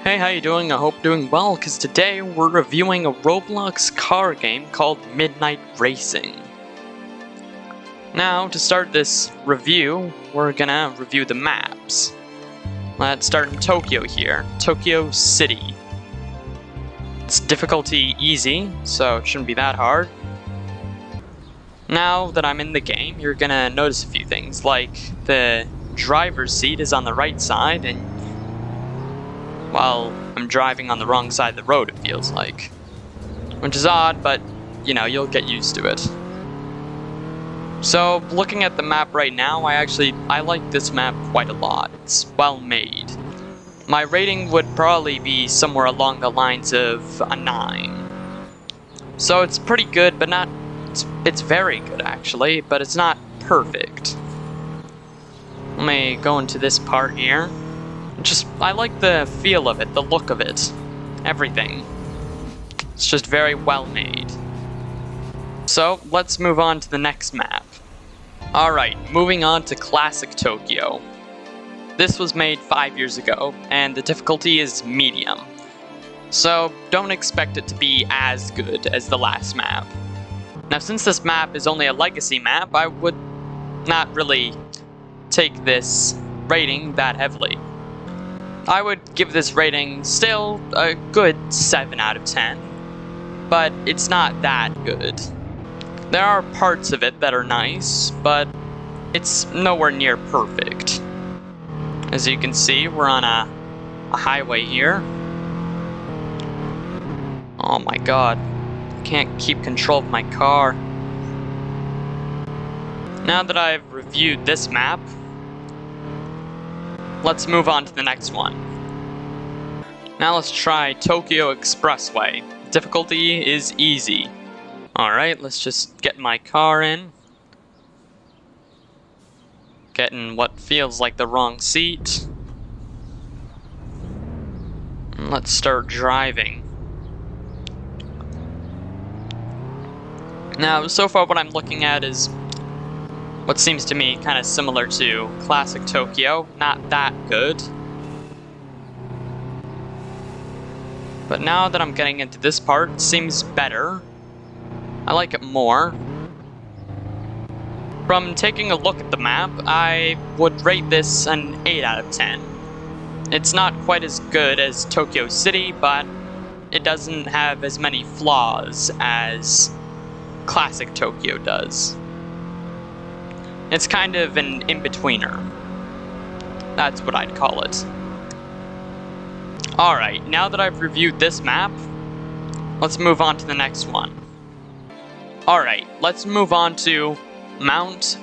Hey, how you doing? I hope doing well, because today we're reviewing a Roblox car game called Midnight Racing. Now, to start this review, we're gonna review the maps. Let's start in Tokyo here, Tokyo City. It's difficulty easy, so it shouldn't be that hard. Now that I'm in the game, you're gonna notice a few things, like the driver's seat is on the right side, and while I'm driving on the wrong side of the road, it feels like. Which is odd, but, you know, you'll get used to it. So, looking at the map right now, I like this map quite a lot. It's well made. My rating would probably be somewhere along the lines of a 9. So it's pretty good, but not... It's very good, actually, but it's not perfect. Let me go into this part here. I like the feel of it, the look of it, everything. It's just very well made. So, let's move on to the next map. Alright, moving on to Classic Tokyo. This was made 5 years ago, and the difficulty is medium. So, don't expect it to be as good as the last map. Now, since this map is only a legacy map, I would not really take this rating that heavily. I would give this rating still a good 7 out of 10, but it's not that good. There are parts of it that are nice, but it's nowhere near perfect. As you can see, we're on a highway here. Oh my god, I can't keep control of my car. Now that I've reviewed this map, let's move on to the next one. Now let's try Tokyo Expressway. Difficulty is easy. Alright, let's just get my car in. Get in what feels like the wrong seat. And let's start driving. Now, so far what I'm looking at is what seems to me kind of similar to Classic Tokyo, not that good. But now that I'm getting into this part, it seems better. I like it more. From taking a look at the map, I would rate this an 8 out of 10. It's not quite as good as Tokyo City, but it doesn't have as many flaws as Classic Tokyo does. It's kind of an in-betweener. That's what I'd call it. Alright, now that I've reviewed this map, let's move on to the next one. Alright, let's move on to Mount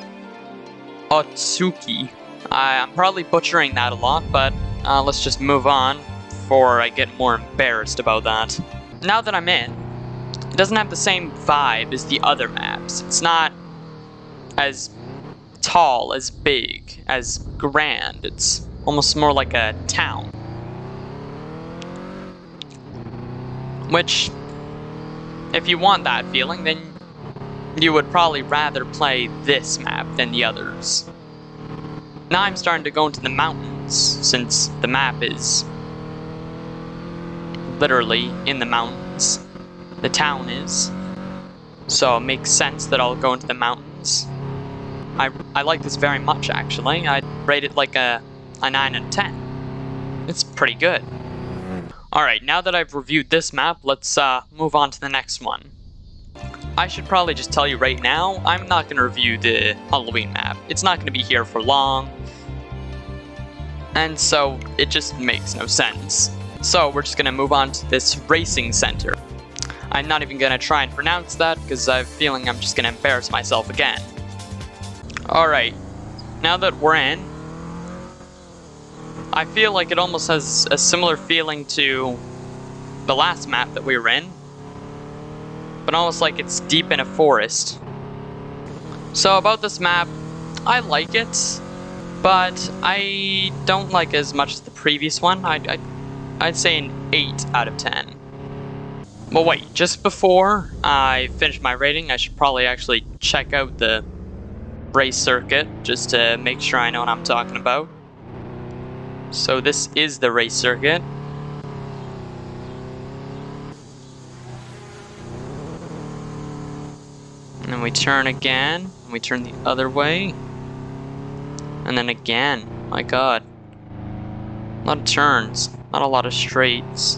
Otsuki. I'm probably butchering that a lot, but let's just move on before I get more embarrassed about that. Now that I'm in, it doesn't have the same vibe as the other maps. It's not as tall, as big, as grand. It's almost more like a town. Which, if you want that feeling, then you would probably rather play this map than the others. Now I'm starting to go into the mountains, since the map is literally in the mountains. The town is. So it makes sense that I'll go into the mountains. I like this very much, actually. I'd rate it like a 9 out of 10. It's pretty good. Alright, now that I've reviewed this map, let's move on to the next one. I should probably just tell you right now, I'm not going to review the Halloween map. It's not going to be here for long. And so, it just makes no sense. So, we're just going to move on to this racing center. I'm not even going to try and pronounce that, because I have a feeling I'm just going to embarrass myself again. Alright, now that we're in, I feel like it almost has a similar feeling to the last map that we were in, but almost like it's deep in a forest. So about this map, I like it, but I don't like it as much as the previous one. I'd say an 8 out of 10. Well wait, just before I finish my rating, I should probably actually check out the race circuit, just to make sure I know what I'm talking about. So this is the race circuit. And we turn again, and we turn the other way. And then again, my god. A lot of turns, not a lot of straights.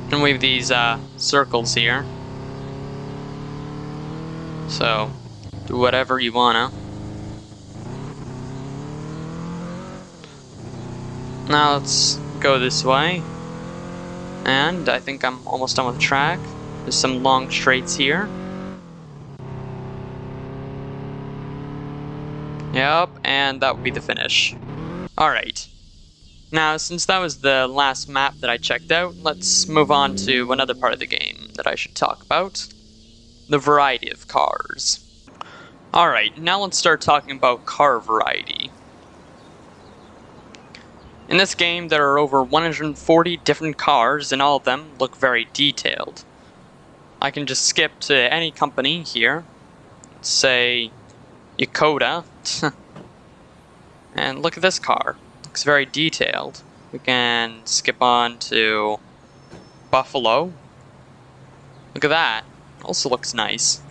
And we have these circles here. So, do whatever you wanna. Now let's go this way. And I think I'm almost done with the track. There's some long straights here. Yep, and that would be the finish. Alright. Now, since that was the last map that I checked out, let's move on to another part of the game that I should talk about. The variety of cars. Alright, now let's start talking about car variety. In this game, there are over 140 different cars, and all of them look very detailed. I can just skip to any company here, say Yakota, and look at this car. Looks very detailed. We can skip on to Buffalo. Look at that. Also looks nice.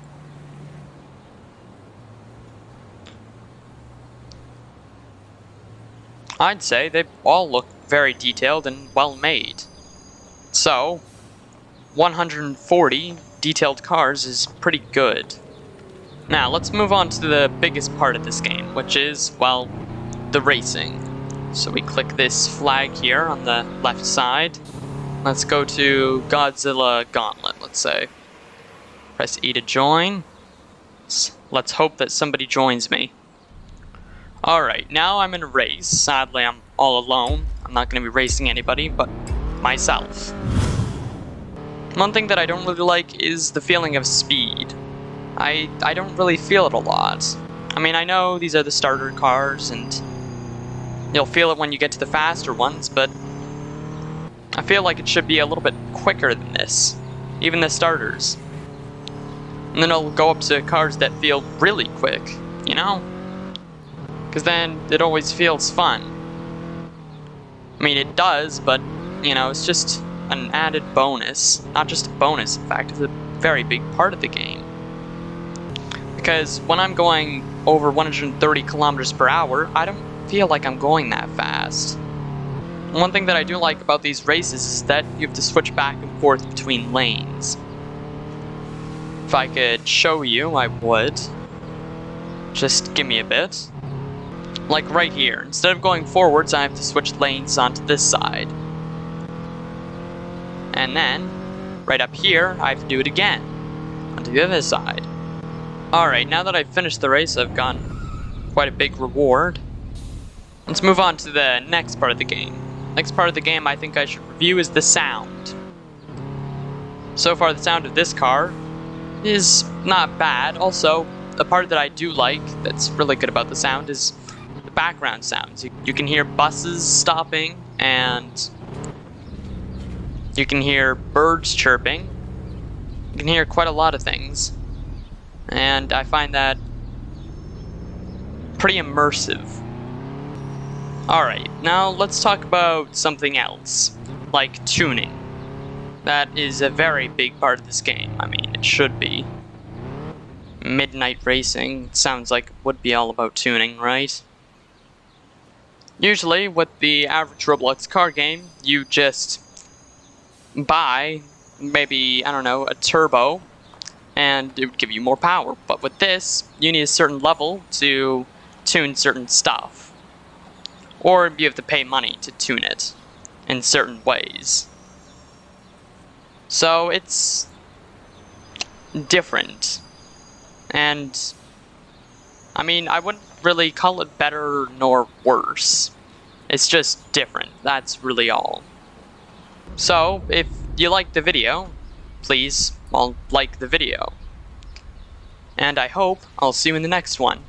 I'd say they all look very detailed and well made. So, 140 detailed cars is pretty good. Now, let's move on to the biggest part of this game, which is, well, the racing. So we click this flag here on the left side. Let's go to Godzilla Gauntlet, let's say. Press E to join. Let's hope that somebody joins me. Alright, now I'm in a race. Sadly, I'm all alone. I'm not going to be racing anybody but myself. One thing that I don't really like is the feeling of speed. I don't really feel it a lot. I mean, I know these are the starter cars, and you'll feel it when you get to the faster ones, but I feel like it should be a little bit quicker than this. Even the starters. And then it'll go up to cars that feel really quick, you know? Because then it always feels fun. I mean, it does, but, you know, it's just an added bonus. Not just a bonus, in fact, it's a very big part of the game. Because when I'm going over 130 kilometers per hour, I don't feel like I'm going that fast. One thing that I do like about these races is that you have to switch back and forth between lanes. If I could show you, I would. Just give me a bit. Like right here, instead of going forwards, I have to switch lanes onto this side. And then, right up here, I have to do it again, onto the other side. Alright, now that I've finished the race, I've gotten quite a big reward. Let's move on to the next part of the game. Next part of the game I think I should review is the sound. So far, the sound of this car is not bad. Also, the part that I do like that's really good about the sound is the background sounds. You can hear buses stopping, and you can hear birds chirping. You can hear quite a lot of things. And I find that pretty immersive. Alright, now let's talk about something else, like tuning. That is a very big part of this game. I mean, it should be. Midnight Racing sounds like it would be all about tuning, right? Usually, with the average Roblox car game, you just buy, maybe, I don't know, a turbo, and it would give you more power. But with this, you need a certain level to tune certain stuff. Or you have to pay money to tune it in certain ways. So it's different. And I mean, I wouldn't really call it better nor worse. It's just different. That's really all. So if you like the video, please, like the video. And I hope I'll see you in the next one.